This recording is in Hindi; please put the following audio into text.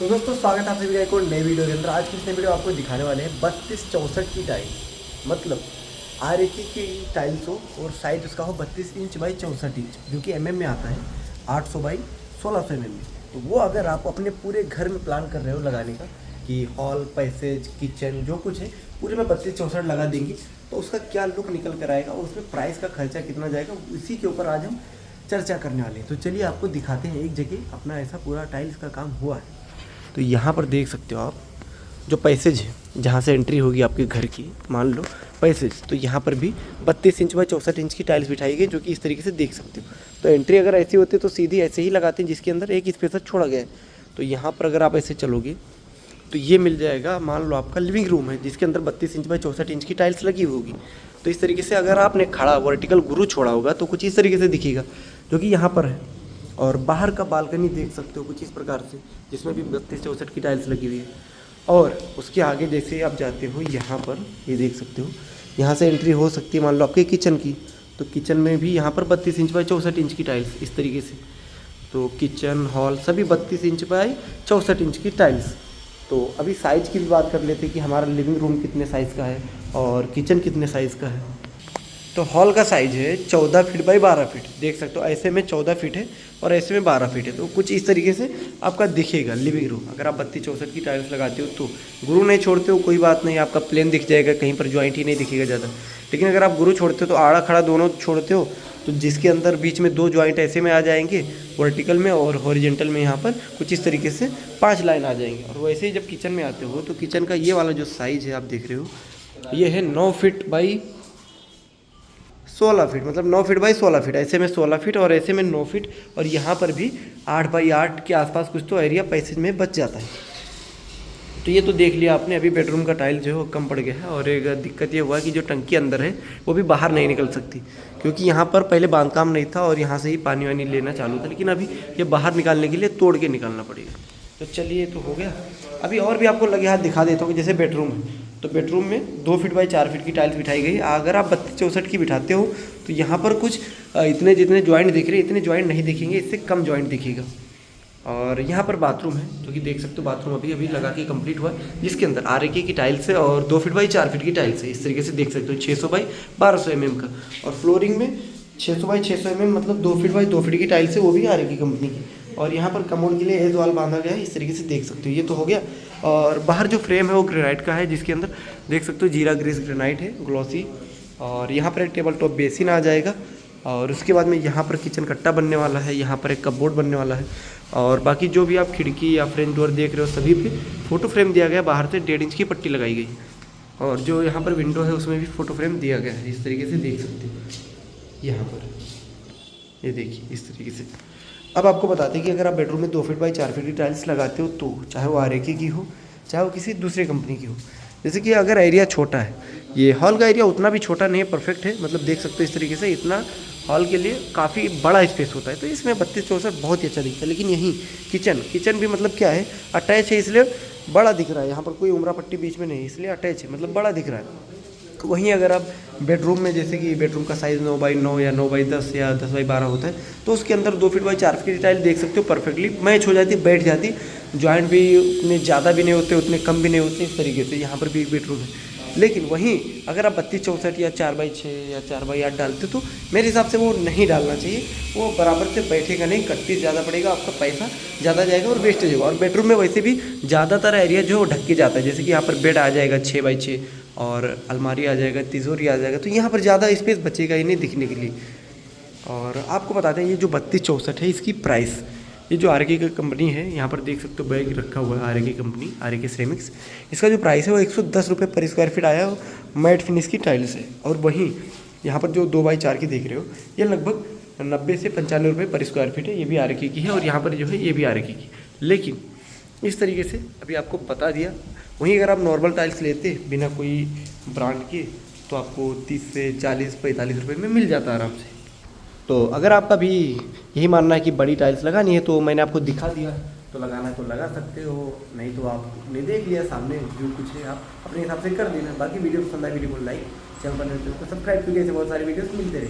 तो दोस्तों स्वागत है आप सभी का एक और नई वीडियो के अंदर। आज की इस नई वीडियो आपको दिखाने वाले हैं 32-64 की टाइल्स, मतलब आर एक की टाइल्स हो और साइज उसका हो 32 इंच बाई 64 इंच, जो कि mm में आता है 800 बाई 1600 mm में। तो वो अगर आप अपने पूरे घर में प्लान कर रहे हो लगाने का कि हॉल, पैसेज, किचन जो कुछ है पूरे में 32-64 लगा देंगे तो उसका क्या लुक निकल कर आएगा और उसमें प्राइस का खर्चा कितना जाएगा, इसी के ऊपर आज हम चर्चा करने वाले हैं। तो चलिए आपको दिखाते हैं एक जगह अपना ऐसा पूरा टाइल्स का काम हुआ है। तो यहाँ पर देख सकते हो आप जो पैसेज है, जहाँ से एंट्री होगी आपके घर की, मान लो पैसेज, तो यहाँ पर भी 32 इंच बाई 64 इंच की टाइल्स बिठाई गई, जो कि इस तरीके से देख सकते हो। तो एंट्री अगर ऐसी होती है तो सीधी ऐसे ही लगाते हैं, जिसके अंदर एक स्पेस छोड़ा गया है। तो यहाँ पर अगर आप ऐसे चलोगे तो ये मिल जाएगा, मान लो आपका लिविंग रूम है जिसके अंदर 32 इंच बाई 64 इंच की टाइल्स लगी होगी। तो इस तरीके से अगर आपने खड़ा वर्टिकल गुरु छोड़ा होगा तो कुछ इस तरीके से दिखेगा, जो कि यहाँ पर है। और बाहर का बालकनी देख सकते हो कुछ इस प्रकार से, जिसमें भी 32-64 की टाइल्स लगी हुई है। और उसके आगे जैसे आप जाते हो यहाँ पर, ये देख सकते हो, यहाँ से एंट्री हो सकती है मान लो आपके किचन की। तो किचन में भी यहाँ पर 32 इंच बाई 64 इंच की टाइल्स इस तरीके से। तो किचन, हॉल सभी 32 इंच बाई 64 इंच की टाइल्स। तो अभी साइज़ की भी बात कर लेते हैं कि हमारा लिविंग रूम कितने साइज़ का है और किचन कितने साइज़ का है। तो हॉल का साइज़ है 14 फीट बाई 12 फीट, देख सकते हो। ऐसे में 14 फीट है और ऐसे में 12 फीट है। तो कुछ इस तरीके से आपका दिखेगा लिविंग रूम। अगर आप 32-64 की टाइल्स लगाते हो तो गुरु नहीं छोड़ते हो कोई बात नहीं, आपका प्लेन दिख जाएगा, कहीं पर ज्वाइंट ही नहीं दिखेगा ज़्यादा। लेकिन अगर आप गुरु छोड़ते हो तो आड़ा खड़ा दोनों छोड़ते हो, तो जिसके अंदर बीच में 2 ज्वाइंट ऐसे में आ जाएंगे वर्टिकल में, और हॉरिजेंटल में यहाँ पर कुछ इस तरीके से 5 लाइन आ जाएंगे। और वैसे ही जब किचन में आते हो तो किचन का ये वाला जो साइज़ है आप देख रहे हो, ये है 9 फीट बाई 16 फीट, मतलब 9 फीट बाई 16 फीट। ऐसे में 16 फीट और ऐसे में 9 फीट, और यहाँ पर भी 8 बाई 8 के आसपास कुछ तो एरिया पैसेज में बच जाता है। तो ये तो देख लिया आपने। अभी बेडरूम का टाइल जो है वो कम पड़ गया है, और एक दिक्कत ये हुआ कि जो टंकी अंदर है वो भी बाहर नहीं निकल सकती, क्योंकि यहाँ पर पहले बांधकाम नहीं था और यहाँ से ही पानी वानी लेना चालू था। लेकिन अभी ये बाहर निकालने के लिए तोड़ के निकालना पड़ेगा। तो चलिए, तो हो गया। अभी और भी आपको लगे हाथ दिखा देता हूँ कि जैसे बेडरूम है, तो बेडरूम में 2 फीट बाई 4 फीट की टाइल्स बिठाई गई। अगर आप 32-64 की बिठाते हो तो यहाँ पर कुछ इतने जितने ज्वाइंट दिख रहे हैं इतने ज्वाइंट नहीं दिखेंगे, इससे कम ज्वाइंट दिखेगा। और यहाँ पर बाथरूम है, जो कि देख सकते हो बाथरूम अभी अभी लगा के कंप्लीट हुआ है, जिसके अंदर आरएके की टाइल्स है और 2 फीट बाई 4 फीट की टाइल्स है। इस तरीके से देख सकते हो 600 बाई 1200 mm का। और फ्लोरिंग में 600 बाई 600 mm, मतलब 2 फीट बाई 2 फीट की टाइल्स है, वो भी आरएके कंपनी की। और यहाँ पर कमोड के लिए एज वाल बांधा गया है, इस तरीके से देख सकते हो। ये तो हो गया। और बाहर जो फ्रेम है वो ग्रेनाइट का है, जिसके अंदर देख सकते हो जीरा ग्रीस ग्रेनाइट है, ग्लॉसी। और यहाँ पर एक टेबल टॉप बेसिन आ जाएगा। और उसके बाद में यहाँ पर किचन कट्टा बनने वाला है, यहाँ पर एक कपबोर्ड बनने वाला है। और बाकी जो भी आप खिड़की या फ्रेंच डोर देख रहे हो सभी पे फ़ोटो फ्रेम दिया गया, बाहर से 1.5 इंच की पट्टी लगाई गई है। और जो यहाँ पर विंडो है उसमें भी फ़ोटो फ्रेम दिया गया है, इस तरीके से देख सकते हो। यहाँ पर ये देखिए इस तरीके से। अब आपको बताते हैं कि अगर आप बेडरूम में 2 फीट बाई 4 फीट की टाइल्स लगाते हो तो चाहे वो आरएके की हो चाहे वो किसी दूसरे कंपनी की हो। जैसे कि अगर एरिया छोटा है, ये हॉल का एरिया उतना भी छोटा नहीं है, परफेक्ट है, मतलब देख सकते हो इस तरीके से। इतना हॉल के लिए काफ़ी बड़ा स्पेस होता है, तो इसमें 32-64 बहुत ही अच्छा दिखता है। लेकिन यहीं किचन भी मतलब क्या है, अटैच है, इसलिए बड़ा दिख रहा है। यहाँ पर कोई उमरा पट्टी बीच में नहीं, इसलिए अटैच है, मतलब बड़ा दिख रहा है। वहीं अगर आप बेडरूम में, जैसे कि बेडरूम का साइज़ 9 बाई 9 या 9 बाई 10 या 10 बाई 12 होता है, तो उसके अंदर 2 फीट बाई 4 फीट की टाइल देख सकते हो परफेक्टली मैच हो जाती, बैठ जाती। जॉइंट भी उतने ज़्यादा भी नहीं होते, उतने कम भी नहीं होते, इस तरीके से। यहाँ पर भी एक बेडरूम है। लेकिन वहीं अगर आप 32-64 या 4 बाई 6 या 4 बाई 8 डालते तो मेरे हिसाब से वो नहीं डालना चाहिए। वो बराबर से बैठेगा नहीं, कट्टी ज़्यादा पड़ेगा, आपका पैसा ज़्यादा जाएगा और वेस्टेज होगा। और बेडरूम में वैसे भी ज़्यादातर एरिया जो ढक के जाता है, जैसे कि यहाँ पर बेड आ जाएगा 6 बाई 6 और अलमारी आ जाएगा, तिजोरी आ जाएगा, तो यहाँ पर ज़्यादा स्पेस बचेगा ही नहीं दिखने के लिए। और आपको बताते हैं ये जो 32-64 है इसकी प्राइस, ये जो आरएके की कंपनी है, यहाँ पर देख सकते हो बैग रखा हुआ है आरएके कंपनी, आरएके सेरामिक्स। इसका जो प्राइस है वो 110 रुपये पर स्क्वायर फीट आया, मैट फिनिश की टाइल्स है। और वहीं यहाँ पर जो 2 बाई 4 की देख रहे हो, ये लगभग 90 से 95 रुपये पर स्क्वायर फीट है, ये भी आरएके की है। और यहाँ पर जो है ये भी आरएके की। लेकिन इस तरीके से अभी आपको बता दिया। वहीं अगर आप नॉर्मल टाइल्स लेते बिना कोई ब्रांड के तो आपको 30 से 40-45 रुपये में मिल जाता आराम से। तो अगर आपका भी यही मानना है कि बड़ी टाइल्स लगानी है तो मैंने आपको दिखा दिया, तो लगाना है तो लगा सकते हो, नहीं तो आपने देख लिया सामने जो कुछ है आप अपने हिसाब से कर देना। बाकी वीडियो पसंद आए वीडियो को लाइक, चैनल पर सब्सक्राइब, क्योंकि ऐसे बहुत सारी वीडियोस मिलते रहे।